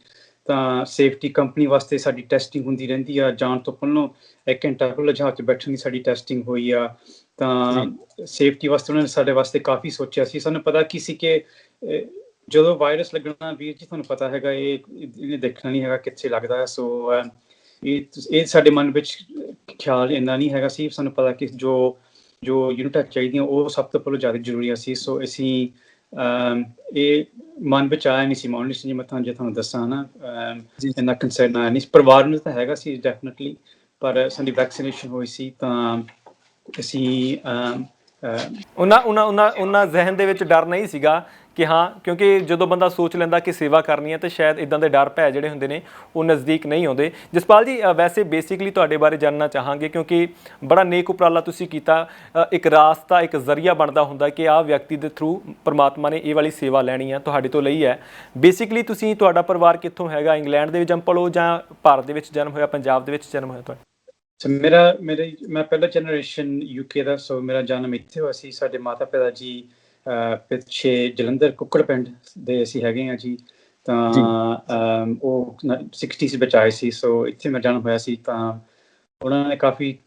ਤਾਂ ਸੇਫਟੀ ਕੰਪਨੀ ਵਾਸਤੇ ਸਾਡੀ ਟੈਸਟਿੰਗ ਹੁੰਦੀ ਰਹਿੰਦੀ ਆ। ਜਾਣ ਤੋਂ ਪਹਿਲਾਂ 1 ਘੰਟਾ ਪਹਿਲਾਂ ਜਹਾਜ਼ 'ਚ ਬੈਠਣ ਦੀ ਸਾਡੀ ਟੈਸਟਿੰਗ ਹੋਈ ਆ। ਤਾਂ ਸੇਫਟੀ ਵਾਸਤੇ ਉਹਨਾਂ ਨੇ ਸਾਡੇ ਵਾਸਤੇ ਕਾਫੀ ਸੋਚਿਆ ਸੀ। ਸਾਨੂੰ ਪਤਾ ਕੀ ਸੀ ਕਿ ਜਦੋਂ ਵਾਇਰਸ ਲੱਗਣਾ, ਵੀਰ ਜੀ ਤੁਹਾਨੂੰ ਪਤਾ ਹੈਗਾ, ਇਹਨੇ ਦੇਖਣਾ ਨਹੀਂ ਹੈਗਾ ਕਿੱਥੇ ਲੱਗਦਾ ਹੈ। ਸੋ ਇਹ ਸਾਡੇ ਮਨ ਵਿੱਚ ਖਿਆਲ ਇੰਨਾ ਨਹੀਂ ਹੈਗਾ ਸੀ। ਸਾਨੂੰ ਪਤਾ ਕਿ ਜੋ ਯੂਨਿਟਾਂ ਚਾਹੀਦੀਆਂ ਉਹ ਸਭ ਤੋਂ ਪਹਿਲਾਂ ਜ਼ਿਆਦਾ ਜ਼ਰੂਰੀ ਸੀ। ਸੋ ਅਸੀਂ ਇਹ ਮਨ ਵਿੱਚ ਆਇਆ ਨਹੀਂ ਸੀ ਮੌਨੀ ਸਿੰਘ ਜੀ, ਮੈਂ ਤੁਹਾਨੂੰ ਦੱਸਾਂ ਨਾ, ਇੰਨਾ ਕੰਸਰਨ ਆਇਆ ਨਹੀਂ ਸੀ। ਪਰਿਵਾਰ ਨੂੰ ਤਾਂ ਹੈਗਾ ਸੀ ਡੈਫੀਨਿਟਲੀ, ਪਰ ਸਾਡੀ ਵੈਕਸੀਨੇਸ਼ਨ ਹੋਈ ਸੀ ਤਾਂ ਅਸੀਂ ਉਹਨਾਂ ਜ਼ਿਹਨ ਦੇ ਵਿੱਚ ਡਰ ਨਹੀਂ ਸੀਗਾ ਕਿ ਹਾਂ, ਕਿਉਂਕਿ ਜਦੋਂ ਬੰਦਾ ਸੋਚ ਲੈਂਦਾ ਕਿ ਸੇਵਾ ਕਰਨੀ ਹੈ ਤਾਂ ਸ਼ਾਇਦ ਇੱਦਾਂ ਦੇ ਡਰ ਭੈ ਜਿਹੜੇ ਹੁੰਦੇ ਨੇ ਉਹ ਨਜ਼ਦੀਕ ਨਹੀਂ ਆਉਂਦੇ। ਜਸਪਾਲ ਜੀ, ਵੈਸੇ ਬੇਸਿਕਲੀ ਤੁਹਾਡੇ ਬਾਰੇ ਜਾਣਨਾ ਚਾਹਾਂਗੇ ਕਿਉਂਕਿ ਬੜਾ ਨੇਕ ਉਪਰਾਲਾ ਤੁਸੀਂ ਕੀਤਾ। ਇੱਕ ਰਾਸਤਾ, ਇੱਕ ਜ਼ਰੀਆ ਬਣਦਾ ਹੁੰਦਾ ਕਿ ਆਹ ਵਿਅਕਤੀ ਦੇ ਥਰੂ ਪਰਮਾਤਮਾ ਨੇ ਇਹ ਵਾਲੀ ਸੇਵਾ ਲੈਣੀ ਆ, ਤੁਹਾਡੇ ਤੋਂ ਲਈ ਹੈ। ਬੇਸਿਕਲੀ ਤੁਹਾਡਾ ਪਰਿਵਾਰ ਕਿੱਥੋਂ ਹੈਗਾ? ਇੰਗਲੈਂਡ ਦੇ ਵਿੱਚ ਜੰਮ ਪਲੋ ਜਾਂ ਭਾਰਤ ਦੇ ਵਿੱਚ ਜਨਮ ਹੋਇਆ, ਪੰਜਾਬ ਦੇ ਵਿੱਚ ਜਨਮ ਹੋਇਆ ਤੁਹਾਡਾ? ਸੋ ਮੈਂ ਪਹਿਲਾ ਜਨਰੇਸ਼ਨ ਯੂਕੇ ਦਾ, ਸੋ ਮੇਰਾ ਜਨਮ ਇੱਥੇ ਹੋਇਆ ਸੀ। ਸਾਡੇ ਮਾਤਾ ਪਿਤਾ ਜੀ ਪਿੱਛੇ ਜਲੰਧਰ ਕੁੱਕੜ ਪਿੰਡ ਦੇ ਅਸੀਂ ਹੈਗੇ ਹਾਂ ਜੀ। ਤਾਂ ਉਹ 60s ਵਿੱਚ ਆਏ ਸੀ, ਸੋ ਇੱਥੇ ਮੇਰਾ ਜਨਮ ਹੋਇਆ ਸੀ। ਤਾਂ ਉਹਨਾਂ ਨੇ ਕਾਫੀ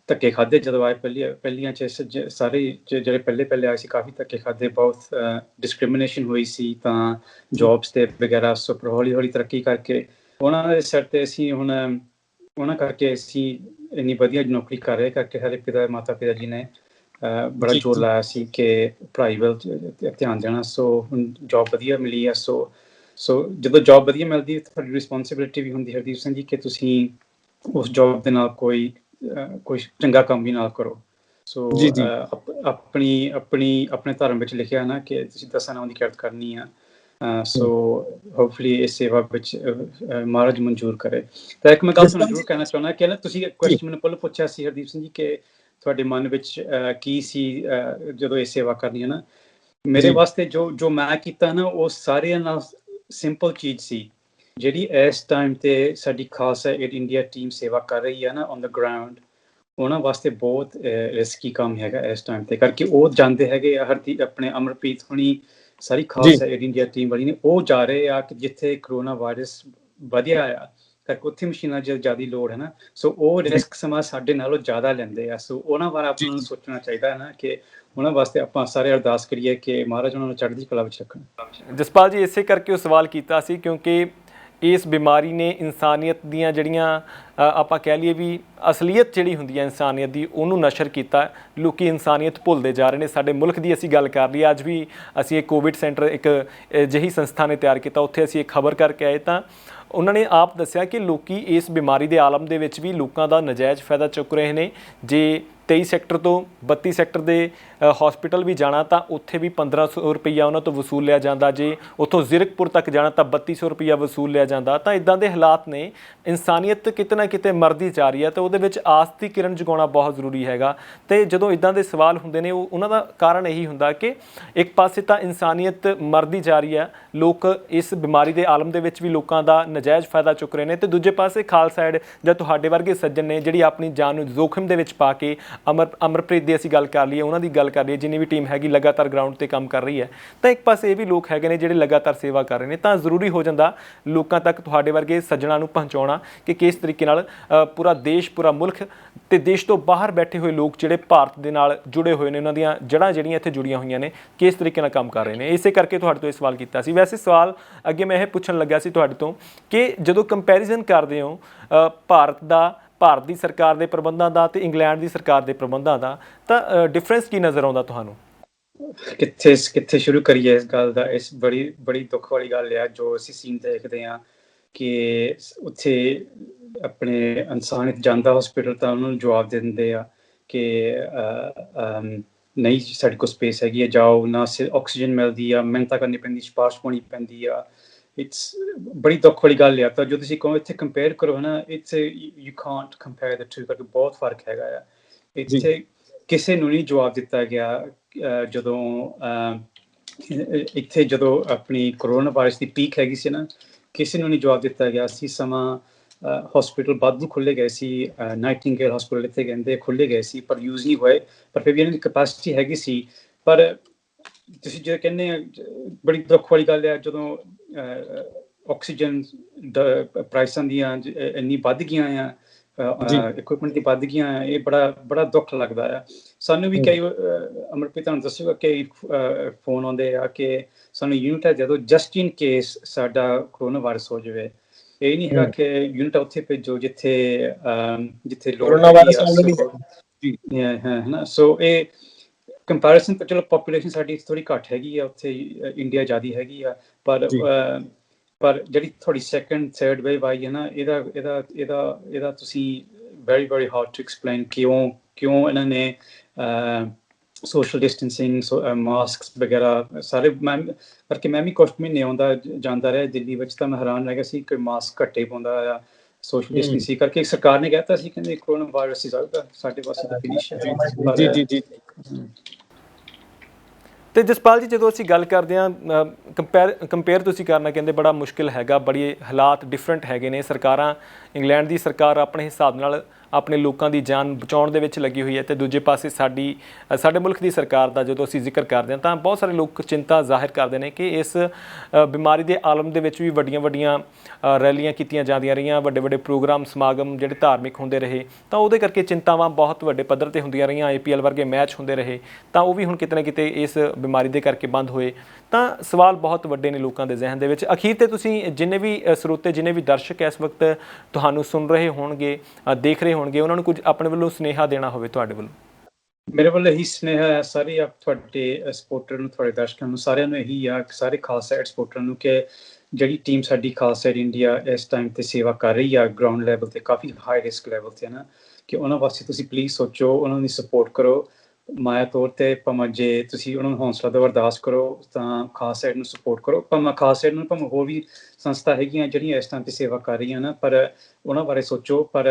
ਧੱਕੇ ਖਾਧੇ ਜਦੋਂ ਆਏ। ਪਹਿਲੀਆਂ 'ਚ ਸਾਰੇ ਜਿਹੜੇ ਪਹਿਲੇ ਆਏ ਸੀ ਕਾਫੀ ਧੱਕੇ ਖਾਧੇ, ਬਹੁਤ ਡਿਸਕ੍ਰਿਮੀਨੇਸ਼ਨ ਹੋਈ ਸੀ ਤਾਂ ਜੋਬਸ ਤੇ ਵਗੈਰਾ। ਸੋ ਪਰ ਹੌਲੀ ਤਰੱਕੀ ਕਰਕੇ ਉਹਨਾਂ ਦੇ ਸਿਰ ਤੇ ਅਸੀਂ ਹੁਣ ਉਹਨਾਂ ਕਰਕੇ ਅਸੀਂ ਇੰਨੀ ਵਧੀਆ ਨੌਕਰੀ ਕਰ ਰਹੇ, ਕਰਕੇ ਸਾਡੇ ਮਾਤਾ ਪਿਤਾ ਜੀ ਨੇ ਬੜਾ ਜ਼ੋਰ ਲਾਇਆ ਸੀ ਕਿ ਪੜ੍ਹਾਈ ਵੱਲ ਧਿਆਨ ਦੇਣਾ। ਸੋ ਹੁਣ ਜੋਬ ਵਧੀਆ ਮਿਲੀ ਆ। ਸੋ ਜਦੋਂ ਜੋਬ ਵਧੀਆ ਮਿਲਦੀ ਤੁਹਾਡੀ ਰਿਸਪੋਂਸਿਬਿਲਿਟੀ ਵੀ ਹੁੰਦੀ ਹਰਦੀਪ ਸਿੰਘ ਜੀ ਕਿ ਤੁਸੀਂ ਉਸ ਜੋਬ ਦੇ ਨਾਲ ਕੋਈ ਚੰਗਾ ਕੰਮ ਵੀ ਨਾਲ ਕਰੋ। ਸੋ ਆਪਣੇ ਧਰਮ ਵਿੱਚ ਲਿਖਿਆ ਨਾ ਕਿ ਤੁਸੀਂ 10 ਨਾਵਾਂ ਦੀ ਕਿਰਤ ਕਰਨੀ ਆ। ਸੋ ਹੋਪਫੁਲੀ ਇਸ ਸੇਵਾ ਵਿੱਚ ਮਹਾਰਾਜ ਮਨਜ਼ੂਰ ਕਰੇ। ਤਾਂ ਇੱਕ ਮੈਂ ਗੱਲ ਤੁਹਾਨੂੰ ਜ਼ਰੂਰ ਕਹਿਣਾ ਚਾਹੁੰਦਾ ਕਿ ਨਾ ਤੁਸੀਂ ਕੁਐਸਚਨ ਮੈਨੂੰ ਪਹਿਲਾਂ ਪੁੱਛਿਆ ਸੀ ਹਰਦੀਪ ਸਿੰਘ ਜੀ ਕਿ ਤੁਹਾਡੇ ਮਨ ਵਿੱਚ ਕੀ ਸੀ ਜਦੋਂ ਇਹ ਸੇਵਾ ਕਰਨੀ ਹੈ ਨਾ। ਮੇਰੇ ਵਾਸਤੇ ਜੋ ਮੈਂ ਕੀਤਾ ਨਾ ਉਹ ਸਾਰਿਆਂ ਨਾਲ ਸਿੰਪਲ ਚੀਜ਼ ਸੀ ਜਿਹੜੀ ਇਸ ਟਾਈਮ ਤੇ ਸਾਡੀ ਖਾਲਸਾ ਏਡ ਇੰਡੀਆ ਟੀਮ ਸੇਵਾ ਕਰ ਰਹੀ ਹੈ ਨਾ ਔਨ ਦਾ ਗਰਾਊਂਡ। ਉਹਨਾਂ ਵਾਸਤੇ ਬਹੁਤ ਰਿਸਕੀ ਕੰਮ ਹੈਗਾ ਇਸ ਟਾਈਮ ਤੇ, ਕਰਕੇ ਉਹ ਜਾਂਦੇ ਹੈਗੇ ਆਪਣੇ ਅਮਰਪ੍ਰੀਤ ਹੁਣੀ ਸਾਰੀ ਖਾਲਸਾ ਏਡ ਇੰਡੀਆ ਟੀਮ ਵਾਲੀ ਨੇ, ਉਹ ਜਾ ਰਹੇ ਆ ਕਿ ਜਿੱਥੇ ਕਰੋਨਾ ਵਾਇਰਸ ਵਧਿਆ ਆ ਕਰਕੇ ਉੱਥੇ ਮਸ਼ੀਨਾਂ ਦੀ ਜ਼ਿਆਦਾ ਲੋੜ ਹੈ ਨਾ। ਸੋ ਉਹ ਰਿਸਕ ਸਮਾਂ ਸਾਡੇ ਨਾਲੋਂ ਜ਼ਿਆਦਾ ਲੈਂਦੇ ਆ। ਸੋ ਉਹਨਾਂ ਬਾਰੇ ਆਪਾਂ ਨੂੰ ਸੋਚਣਾ ਚਾਹੀਦਾ ਹੈ ਨਾ ਕਿ ਉਹਨਾਂ ਵਾਸਤੇ ਆਪਾਂ ਸਾਰੇ ਅਰਦਾਸ ਕਰੀਏ ਕਿ ਮਹਾਰਾਜ ਉਹਨਾਂ ਨੂੰ ਚੜ੍ਹਦੀ ਕਲਾ ਵਿੱਚ ਰੱਖਣ। ਜਸਪਾਲ ਜੀ ਇਸੇ ਕਰਕੇ ਉਹ ਸਵਾਲ ਕੀਤਾ ਸੀ ਕਿਉਂਕਿ ਇਸ ਬਿਮਾਰੀ ਨੇ ਇਨਸਾਨੀਅਤ ਦੀਆਂ ਜਿਹੜੀਆਂ ਆਪਾਂ ਕਹਿ ਲਈਏ ਵੀ ਅਸਲੀਅਤ ਜਿਹੜੀ ਹੁੰਦੀ ਹੈ ਇਨਸਾਨੀਅਤ ਦੀ ਉਹਨੂੰ ਨਸ਼ਰ ਕੀਤਾ। ਲੋਕੀ ਇਨਸਾਨੀਅਤ ਭੁੱਲਦੇ ਜਾ ਰਹੇ ਨੇ। ਸਾਡੇ ਮੁਲਕ ਦੀ ਅਸੀਂ ਗੱਲ ਕਰ ਲਈਏ, ਅੱਜ ਵੀ ਅਸੀਂ ਇੱਕ ਕੋਵਿਡ ਸੈਂਟਰ ਇੱਕ ਅਜਿਹੀ ਸੰਸਥਾ ਨੇ ਤਿਆਰ ਕੀਤਾ, ਉੱਥੇ ਅਸੀਂ ਇੱਕ ਖਬਰ ਕਰਕੇ ਆਏ ਤਾਂ ਉਹਨਾਂ ਨੇ ਆਪ ਦੱਸਿਆ ਕਿ ਲੋਕੀ ਇਸ ਬਿਮਾਰੀ ਦੇ ਆਲਮ ਦੇ ਵਿੱਚ ਵੀ ਲੋਕਾਂ ਦਾ ਨਜਾਇਜ਼ ਫਾਇਦਾ ਚੁੱਕ ਰਹੇ ਨੇ। ਜੇ 23 ਸੈਕਟਰ ਤੋਂ 32 ਸੈਕਟਰ ਦੇ ਹਸਪੀਟਲ ਵੀ ਜਾਣਾ ਤਾਂ ਉੱਥੇ ਵੀ 1500 ਰੁਪਈਆ ਉਹਨਾਂ ਤੋਂ ਵਸੂਲ ਲਿਆ ਜਾਂਦਾ। ਜੇ ਉੱਥੋਂ ਜ਼ੀਰਕਪੁਰ ਤੱਕ ਜਾਣਾ ਤਾਂ 3200 ਰੁਪਈਆ ਵਸੂਲ ਲਿਆ ਜਾਂਦਾ। ਤਾਂ ਇੱਦਾਂ ਦੇ ਹਾਲਾਤ ਨੇ। ਇਨਸਾਨੀਅਤ ਕਿਤੇ ਨਾ ਕਿਤੇ ਮਰਦੀ ਜਾ ਰਹੀ ਹੈ ਅਤੇ ਉਹਦੇ ਵਿੱਚ ਆਸ ਦੀ ਕਿਰਨ ਜਗਾਉਣਾ ਬਹੁਤ ਜ਼ਰੂਰੀ ਹੈਗਾ। ਅਤੇ ਜਦੋਂ ਇੱਦਾਂ ਦੇ ਸਵਾਲ ਹੁੰਦੇ ਨੇ ਉਹਨਾਂ ਦਾ ਕਾਰਨ ਇਹੀ ਹੁੰਦਾ ਕਿ ਇੱਕ ਪਾਸੇ ਤਾਂ ਇਨਸਾਨੀਅਤ ਮਰਦੀ ਜਾ ਰਹੀ ਹੈ, ਲੋਕ ਇਸ ਬਿਮਾਰੀ ਦੇ ਆਲਮ ਦੇ ਵਿੱਚ ਵੀ ਲੋਕਾਂ ਦਾ ਨਜਾਇਜ਼ ਫਾਇਦਾ ਚੁੱਕ ਰਹੇ ਨੇ, ਅਤੇ ਦੂਜੇ ਪਾਸੇ ਖਾਲਸਾ ਏਡ ਜਾਂ ਤੁਹਾਡੇ ਵਰਗੇ ਸੱਜਣ ਨੇ ਜਿਹੜੀ ਆਪਣੀ ਜਾਨ ਨੂੰ ਜੋਖਿਮ ਦੇ ਵਿੱਚ ਪਾ ਕੇ ਅਮਰਪ੍ਰੀਤ ਦੀ ਅਸੀਂ ਗੱਲ ਕਰ ਲਈਏ, ਉਹਨਾਂ ਦੀ ਗੱਲ ਕਰ ਲਈਏ, ਜਿੰਨੀ ਵੀ ਟੀਮ ਹੈਗੀ ਲਗਾਤਾਰ ਗਰਾਊਂਡ 'ਤੇ ਕੰਮ ਕਰ ਰਹੀ ਹੈ। ਤਾਂ ਇੱਕ ਪਾਸੇ ਇਹ ਵੀ ਲੋਕ ਹੈਗੇ ਨੇ ਜਿਹੜੇ ਲਗਾਤਾਰ ਸੇਵਾ ਕਰ ਰਹੇ ਨੇ। ਤਾਂ ਜ਼ਰੂਰੀ ਹੋ ਜਾਂਦਾ ਲੋਕਾਂ ਤੱਕ ਤੁਹਾਡੇ ਵਰਗੇ ਸੱਜਣਾਂ ਨੂੰ ਪਹੁੰਚਾਉਣਾ ਕਿ ਕਿਸ ਤਰੀਕੇ ਨਾਲ ਪੂਰਾ ਦੇਸ਼, ਪੂਰਾ ਮੁਲਕ ਅਤੇ ਦੇਸ਼ ਤੋਂ ਬਾਹਰ ਬੈਠੇ ਹੋਏ ਲੋਕ ਜਿਹੜੇ ਭਾਰਤ ਦੇ ਨਾਲ ਜੁੜੇ ਹੋਏ ਨੇ, ਉਹਨਾਂ ਦੀਆਂ ਜੜ੍ਹਾਂ ਜਿਹੜੀਆਂ ਇੱਥੇ ਜੁੜੀਆਂ ਹੋਈਆਂ ਨੇ, ਕਿਸ ਤਰੀਕੇ ਨਾਲ ਕੰਮ ਕਰ ਰਹੇ ਨੇ। ਇਸੇ ਕਰਕੇ ਤੁਹਾਡੇ ਤੋਂ ਇਹ ਸਵਾਲ ਕੀਤਾ ਸੀ। ਵੈਸੇ ਸਵਾਲ ਅੱਗੇ ਮੈਂ ਇਹ ਪੁੱਛਣ ਲੱਗਾ ਸੀ ਤੁਹਾਡੇ ਤੋਂ ਕਿ ਜਦੋਂ ਕੰਪੈਰੀਜ਼ਨ ਕਰਦੇ ਹੋ ਭਾਰਤ ਦੀ ਸਰਕਾਰ ਦੇ ਪ੍ਰਬੰਧਾਂ ਦਾ ਅਤੇ ਇੰਗਲੈਂਡ ਦੀ ਸਰਕਾਰ ਦੇ ਪ੍ਰਬੰਧਾਂ ਦਾ, ਤਾਂ ਡਿਫਰੈਂਸ ਕੀ ਨਜ਼ਰ ਆਉਂਦਾ ਤੁਹਾਨੂੰ? ਕਿੱਥੇ ਸ਼ੁਰੂ ਕਰੀਏ ਇਸ ਗੱਲ ਦਾ। ਇਸ ਬੜੀ ਦੁੱਖ ਵਾਲੀ ਗੱਲ ਆ ਜੋ ਅਸੀਂ ਸੀਨ ਦੇਖਦੇ ਹਾਂ ਕਿ ਉੱਥੇ ਆਪਣੇ ਇਨਸਾਨੀਅਤ ਜਾਂਦਾ ਹਸਪੀਟਲ ਤਾਂ ਉਹਨਾਂ ਨੂੰ ਜਵਾਬ ਦੇ ਦਿੰਦੇ ਆ ਕਿ ਨਹੀਂ ਸਾਡੇ ਕੋਲ ਸਪੇਸ ਹੈਗੀ ਆ, ਜਾਓ। ਨਾ ਆਕਸੀਜਨ ਮਿਲਦੀ ਆ, ਮਿਹਨਤਾਂ ਕਰਨੀ ਪੈਂਦੀ, ਸਿਫਾਰਿਸ਼ ਪਾਉਣੀ ਪੈਂਦੀ ਆ। ਬੜੀ ਦੁੱਖ ਵਾਲੀ ਗੱਲ ਆ। ਤਾਂ ਜੋ ਤੁਸੀਂ ਕਹੋ ਇੱਥੇ ਕੰਪੇਅਰ ਕਰੋ ਨਾ, you Kant compare the to, ਕਰਕੇ ਬਹੁਤ ਫਰਕ ਹੈਗਾ ਆ। ਇੱਥੇ ਕਿਸੇ ਨੂੰ ਨਹੀਂ ਜਵਾਬ ਦਿੱਤਾ ਗਿਆ ਜਦੋਂ ਆਪਣੀ ਕਰੋਨਾ ਵਾਇਰਸ ਦੀ ਪੀਕ ਹੈਗੀ ਸੀ ਨਾ, ਕਿਸੇ ਨੂੰ ਨਹੀਂ ਜਵਾਬ ਦਿੱਤਾ ਗਿਆ ਸੀ। ਸਮਾਂ ਹਸਪੀਟਲ ਵਾਧੂ ਖੁੱਲ੍ਹੇ ਗਏ ਸੀ, ਨਾਈਟਿੰਗੇਲ ਹਸਪੀਟਲ ਇੱਥੇ ਕਹਿੰਦੇ ਖੁੱਲ੍ਹੇ ਗਏ ਸੀ, ਪਰ ਯੂਜ਼ ਨਹੀਂ ਹੋਏ। ਪਰ ਫਿਰ ਵੀ ਇਹਨਾਂ ਦੀ ਕਪੈਸਿਟੀ ਹੈਗੀ ਸੀ। ਪਰ ਤੁਸੀਂ ਜੇ ਕਹਿੰਦੇ ਆ, ਬੜੀ ਦੁੱਖ ਵਾਲੀ ਗੱਲ ਆ ਜਦੋਂ ਆਕਸੀਜਨ ਪ੍ਰਾਈਸਾਂ ਦੀਆਂ ਇੰਨੀ ਵੱਧ ਗਈਆਂ ਆ, ਇਕੁਇਪਮੈਂਟ ਦੀ ਵੱਧ ਗਈਆਂ ਆ। ਇਹ ਬੜਾ ਦੁੱਖ ਲੱਗਦਾ ਆ ਸਾਨੂੰ ਵੀ। ਕਈ ਅਮਰਪ੍ਰੀਤ ਤੁਹਾਨੂੰ ਦੱਸੂਗਾ ਕਈ ਫੋਨ ਆਉਂਦੇ ਆ ਕਿ ਸਾਨੂੰ ਯੂਨਿਟ ਹੈ ਜਦੋਂ ਜਸਟ ਇਨ ਕੇਸ ਸਾਡਾ ਕਰੋਨਾ ਵਾਇਰਸ ਹੋ ਜਾਵੇ। ਇਹ ਨਹੀਂ ਹੈਗਾ ਕਿ ਯੂਨਿਟ ਉੱਥੇ ਭੇਜੋ ਜਿੱਥੇ ਲੋੜ ਹੈ ਨਾ। ਸੋ ਇਹ ਕੰਪੈਰੀਜ਼ਨ ਤਾਂ ਚਲੋ ਪਾਪੂਲੇਸ਼ਨ ਸਾਡੀ ਥੋੜ੍ਹੀ ਘੱਟ ਹੈਗੀ ਆ, ਉੱਥੇ ਇੰਡੀਆ ਜ਼ਿਆਦਾ ਹੈਗੀ ਆ, ਪਰ ਜਿਹੜੀ ਥੋੜੀ ਸੈਕੰਡ ਥਰਡ ਵੇਵ ਆਈ ਹੈ ਨਾ, ਇਹਦਾ ਤੁਸੀਂ ਵੈਰੀ ਹਾਰਡ ਟੂ ਐਕਸਪਲੇਨ ਕਿਉਂ ਇਹਨਾਂ ਨੇ ਸੋਸ਼ਲ ਡਿਸਟੈਂਸਿੰਗ, ਮਾਸਕਸ ਵਗੈਰਾ ਸਾਰੇ ਕਰਕੇ ਮੈਂ ਵੀ ਕੁਛ ਮਹੀਨੇ ਆਉਂਦਾ ਜਾਂਦਾ ਰਿਹਾ ਦਿੱਲੀ ਵਿੱਚ, ਤਾਂ ਮੈਂ ਹੈਰਾਨ ਰਹਿ ਗਿਆ ਸੀ ਕਿ ਮਾਸਕ ਘੱਟੇ ਪਾਉਂਦਾ ਆ, ਸੋਸ਼ਲ ਡਿਸਟੈਂਸਿੰਗ ਕਰਕੇ। ਸਰਕਾਰ ਨੇ ਕਹਿਤਾ ਸੀ ਕਹਿੰਦੇ ਕਰੋਨਾ ਵਾਇਰਸ ਹੀ ਜਾਊਗਾ ਸਾਡੇ ਪਾਸੇ ਤਾਂ ਫਿਨਿਸ਼ ਹੈ। ਅਤੇ ਜਸਪਾਲ ਜੀ ਜਦੋਂ ਅਸੀਂ ਗੱਲ ਕਰਦੇ ਹਾਂ ਕੰਪੇਅਰ ਤੁਸੀਂ ਕਰਨਾ ਕਹਿੰਦੇ ਬੜਾ ਮੁਸ਼ਕਿਲ ਹੈਗਾ, ਬੜੀ ਹਾਲਾਤ ਡਿਫਰੈਂਟ ਹੈਗੇ ਨੇ। ਸਰਕਾਰਾਂ, ਇੰਗਲੈਂਡ ਦੀ ਸਰਕਾਰ ਆਪਣੇ ਹਿਸਾਬ ਨਾਲ ਆਪਣੇ ਲੋਕਾਂ ਦੀ ਜਾਨ ਬਚਾਉਣ ਦੇ ਵਿੱਚ ਲੱਗੀ ਹੋਈ ਹੈ ਤੇ ਦੂਜੇ ਪਾਸੇ ਸਾਡੇ ਮੁਲਕ ਦੀ ਸਰਕਾਰ ਦਾ ਜਦੋਂ ਅਸੀਂ ਜ਼ਿਕਰ ਕਰਦੇ ਹਾਂ ਤਾਂ ਬਹੁਤ ਸਾਰੇ ਲੋਕ ਚਿੰਤਾ ਜ਼ਾਹਿਰ ਕਰਦੇ ਨੇ ਕਿ ਇਸ ਬਿਮਾਰੀ ਦੇ ਆਲਮ ਦੇ ਵਿੱਚ ਵੀ ਵੱਡੀਆਂ ਰੈਲੀਆਂ ਕੀਤੀਆਂ ਜਾਂਦੀਆਂ ਰਹੀਆਂ, ਵੱਡੇ ਪ੍ਰੋਗਰਾਮ ਸਮਾਗਮ ਜਿਹੜੇ ਧਾਰਮਿਕ ਹੁੰਦੇ ਰਹੇ ਤਾਂ ਉਹਦੇ ਕਰਕੇ ਚਿੰਤਾਵਾਂ ਬਹੁਤ ਵੱਡੇ ਪੱਧਰ ਤੇ ਹੁੰਦੀਆਂ ਰਹੀਆਂ। IPL ਵਰਗੇ ਮੈਚ ਹੁੰਦੇ ਰਹੇ ਤਾਂ ਉਹ ਵੀ ਹੁਣ ਕਿਤੇ ਨਾ ਕਿਤੇ ਇਸ ਬਿਮਾਰੀ ਦੇ ਕਰਕੇ ਬੰਦ ਹੋਏ ਤਾਂ ਸਵਾਲ ਬਹੁਤ ਵੱਡੇ ਨੇ ਲੋਕਾਂ ਦੇ ਜ਼ਿਹਨ ਦੇ ਵਿੱਚ। ਅਖੀਰ ਤੇ ਤੁਸੀਂ ਜਿੰਨੇ ਵੀ ਸਰੋਤੇ, ਜਿੰਨੇ ਵੀ ਦਰਸ਼ਕ ਇਸ ਵਕਤ ਤੁਹਾਨੂੰ ਸੁਣ ਰਹੇ ਹੋਣਗੇ, ਦੇਖ ਰਹੇ ਹੋਣਗੇ, ਉਹਨਾਂ ਨੂੰ ਕੁਝ ਆਪਣੇ ਵੱਲੋਂ ਸੁਨੇਹਾ ਦੇਣਾ ਹੋਵੇ ਤੁਹਾਡੇ ਵੱਲੋਂ। ਮੇਰੇ ਵੱਲੋਂ ਇਹੀ ਸੁਨੇਹਾ ਹੈ ਸਾਰੇ ਤੁਹਾਡੇ ਸਪੋਰਟਰ ਨੂੰ, ਤੁਹਾਡੇ ਦਰਸ਼ਕਾਂ ਨੂੰ, ਸਾਰਿਆਂ ਨੂੰ ਇਹੀ ਆ, ਸਾਰੇ ਖਾਲਸਾ ਏਡ ਸਪੋਰਟਰ ਨੂੰ, ਕਿ ਜਿਹੜੀ ਟੀਮ ਸਾਡੀ ਖਾਲਸਾ ਏਡ ਇੰਡੀਆ ਇਸ ਟਾਈਮ ਤੇ ਸੇਵਾ ਕਰ ਰਹੀ ਆ ਗਰਾਊਂਡ ਲੈਵਲ ਤੇ, ਕਾਫੀ ਹਾਈ ਰਿਸਕ ਲੈਵਲ ਤੇ ਨਾ, ਕਿ ਉਹਨਾਂ ਵਾਸਤੇ ਤੁਸੀਂ ਪਲੀਜ਼ ਸੋਚੋ, ਉਹਨਾਂ ਦੀ ਸਪੋਰਟ ਕਰੋ ਮਾਇਆ ਤੌਰ ਤੇ। ਭਾਵੇਂ ਜੇ ਤੁਸੀਂ ਉਹਨਾਂ ਨੂੰ ਹੌਸਲਾ ਦਿਓ, ਅਰਦਾਸ ਕਰੋ, ਤਾਂ ਖਾਲਸਾ ਏਡ ਨੂੰ ਸਪੋਰਟ ਕਰੋ। ਭਾਵੇਂ ਖਾਲਸਾ ਏਡ ਨੂੰ, ਭਾਵੇਂ ਹੋਰ ਵੀ ਸੰਸਥਾ ਹੈਗੀਆਂ ਜਿਹੜੀਆਂ ਇਸ ਟਾਈਮ ਤੇ ਸੇਵਾ ਕਰ ਰਹੀਆਂ ਨਾ, ਪਰ ਉਹਨਾਂ ਬਾਰੇ ਸੋਚੋ। ਪਰ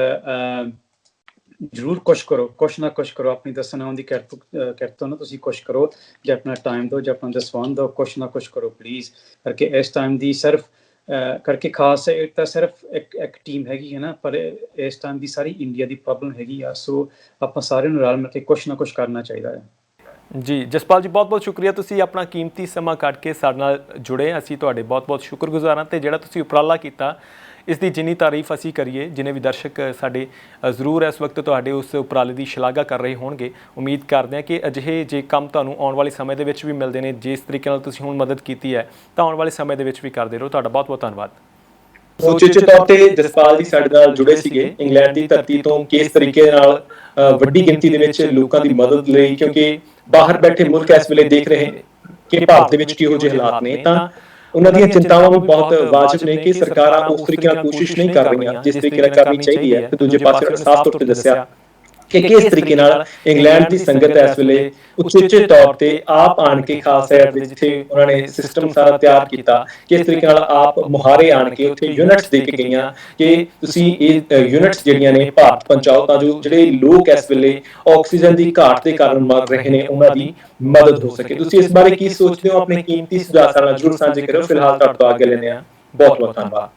ਜ਼ਰੂਰ ਕੁਛ ਨਾ ਕੁਛ ਕਰੋ, ਆਪਣੀ ਦੱਸਣਾ ਉਹਦੀ ਕਿਰਤੋਂ ਨਾ ਤੁਸੀਂ ਕੁਛ ਕਰੋ, ਜੇ ਆਪਣਾ ਟਾਈਮ ਦਿਓ, ਜੇ ਆਪਣਾ ਦਸਵੰਧ ਦਿਓ, ਕੁਛ ਨਾ ਕੁਛ ਕਰੋ ਪਲੀਜ਼। ਕਰਕੇ ਇਸ ਟਾਈਮ ਦੀ ਸਿਰਫ ਕਰਕੇ ਖਾਲਸਾ ਏਡ ਤਾਂ ਸਿਰਫ ਇੱਕ ਟੀਮ ਹੈਗੀ ਹੈ ਨਾ, ਪਰ ਇਸ ਟਾਈਮ ਦੀ ਸਾਰੀ ਇੰਡੀਆ ਦੀ ਪ੍ਰੋਬਲਮ ਹੈਗੀ ਆ। ਸੋ ਆਪਾਂ ਸਾਰਿਆਂ ਨੂੰ ਰਲ ਮਿਲ ਕੇ ਕੁਛ ਨਾ ਕੁਛ ਕਰਨਾ ਚਾਹੀਦਾ ਹੈ। ਜੀ ਜਸਪਾਲ ਜੀ, ਬਹੁਤ ਸ਼ੁਕਰੀਆ, ਤੁਸੀਂ ਆਪਣਾ ਕੀਮਤੀ ਸਮਾਂ ਕੱਢ ਕੇ ਸਾਡੇ ਨਾਲ ਜੁੜੇ। ਅਸੀਂ ਤੁਹਾਡੇ ਬਹੁਤ ਸ਼ੁਕਰਗੁਜ਼ਾਰ ਹਾਂ ਤੇ ਜਿਹੜਾ ਤੁਸੀਂ ਉਪਰਾਲਾ ਕੀਤਾ ਇਸ ਦੀ ਜਿੰਨੀ ਤਾਰੀਫ ਅਸੀਂ ਕਰੀਏ, ਜਿੰਨੇ ਵੀ ਦਰਸ਼ਕ ਸਾਡੇ ਜ਼ਰੂਰ ਇਸ ਵਕਤ ਤੁਹਾਡੇ ਉਸ ਉਪਰਾਲੇ ਦੀ ਸ਼ਲਾਘਾ ਕਰ ਰਹੇ ਹੋਣਗੇ। ਉਮੀਦ ਕਰਦੇ ਹਾਂ ਕਿ ਅਜਿਹੇ ਜੇ ਕੰਮ ਤੁਹਾਨੂੰ ਆਉਣ ਵਾਲੇ ਸਮੇਂ ਦੇ ਵਿੱਚ ਵੀ ਮਿਲਦੇ ਨੇ, ਜਿਸ ਤਰੀਕੇ ਨਾਲ ਤੁਸੀਂ ਹੁਣ ਮਦਦ ਕੀਤੀ ਹੈ ਤਾਂ ਆਉਣ ਵਾਲੇ ਸਮੇਂ ਦੇ ਵਿੱਚ ਵੀ ਕਰਦੇ ਰਹੋ। ਤੁਹਾਡਾ ਬਹੁਤ ਧੰਨਵਾਦ। ਉਚੇਚੇ ਤੌਰ ਤੇ ਜਸਪਾਲ ਜੀ ਸਾਡੇ ਨਾਲ ਜੁੜੇ ਸੀਗੇ ਇੰਗਲੈਂਡ ਦੀ ਧਰਤੀ ਤੋਂ, ਕਿਸ ਤਰੀਕੇ ਨਾਲ ਵੱਡੀ ਗਿਣਤੀ ਦੇ ਵਿੱਚ ਲੋਕਾਂ ਦੀ ਮਦਦ ਲਈ, ਕਿਉਂਕਿ ਬਾਹਰ ਬੈਠੇ ਮੁਲਕ ਇਸ ਵੇਲੇ ਦੇਖ ਰਹੇ ਕਿ ਭਾਰਤ ਦੇ ਵਿੱਚ ਕਿਹੋ ਜਿਹੇ ਹਾਲਾਤ ਨੇ, ਤਾਂ ਉਹਨਾਂ ਦੀਆਂ ਚਿੰਤਾਵਾਂ ਵੀ ਬਹੁਤ ਵਾਜਬ ਨੇ ਕਿ ਸਰਕਾਰਾਂ ਉਸ ਤਰੀਕੇ ਨਾਲ ਕੋਸ਼ਿਸ਼ ਨਹੀਂ ਕਰ ਰਹੀਆਂ ਜਿਸ ਤਰੀਕੇ ਨਾਲ ਕਰਨੀ ਚਾਹੀਦੀ ਹੈ। ਤੇ ਦੂਜੇ ਪਾਸੇ ਸਾਫ਼ ਤੌਰ ਤੇ ਦੱਸਿਆ ਕਿ ਕਿਸ ਤਰੀਕੇ ਨਾਲ ਇੰਗਲੈਂਡ ਦੀ ਸੰਗਤ ਇਸ ਵੇਲੇ ਉਚੇਚੇ ਤੌਰ ਤੇ ਆਪ ਆਣ ਕੇ ਖਾਲਸਾ ਏਡ ਦੇ ਜਿੱਥੇ ਉਹਨਾਂ ਨੇ ਸਿਸਟਮ ਸਾਰਾ ਤਿਆਰ ਕੀਤਾ, ਕਿਸ ਤਰੀਕੇ ਨਾਲ ਆਪ ਮੁਹਾਰੇ ਆਣ ਕੇ ਉੱਥੇ ਯੂਨਿਟਸ ਦੇ ਕੇ ਗਈਆਂ ਕਿ ਤੁਸੀਂ ਇਹ ਯੂਨਿਟਸ ਜਿਹੜੀਆਂ ਨੇ ਭਾਰਤ ਪਹੁੰਚਾਓ, ਤਾਂ ਜੋ ਜਿਹੜੇ ਲੋਕ ਇਸ ਵੇਲੇ ਆਕਸੀਜਨ ਦੀ ਘਾਟ ਦੇ ਕਾਰਨ ਮਰ ਰਹੇ ਨੇ ਉਹਨਾਂ ਦੀ ਮਦਦ ਹੋ ਸਕੇ। ਤੁਸੀਂ ਇਸ ਬਾਰੇ ਕੀ ਸੋਚਦੇ ਹੋ? ਆਪਣੇ ਕੀਮਤੀ ਸੁਝਾਅ ਸਾਡੇ ਨਾਲ ਜ਼ਰੂਰ ਸਾਂਝੇ ਕਰਿਓ। ਫਿਲਹਾਲ ਤੁਹਾਡੇ ਤੋਂ ਆਗੇ ਲੈਂਦੇ ਹਾਂ। ਬਹੁਤ ਧੰਨਵਾਦ।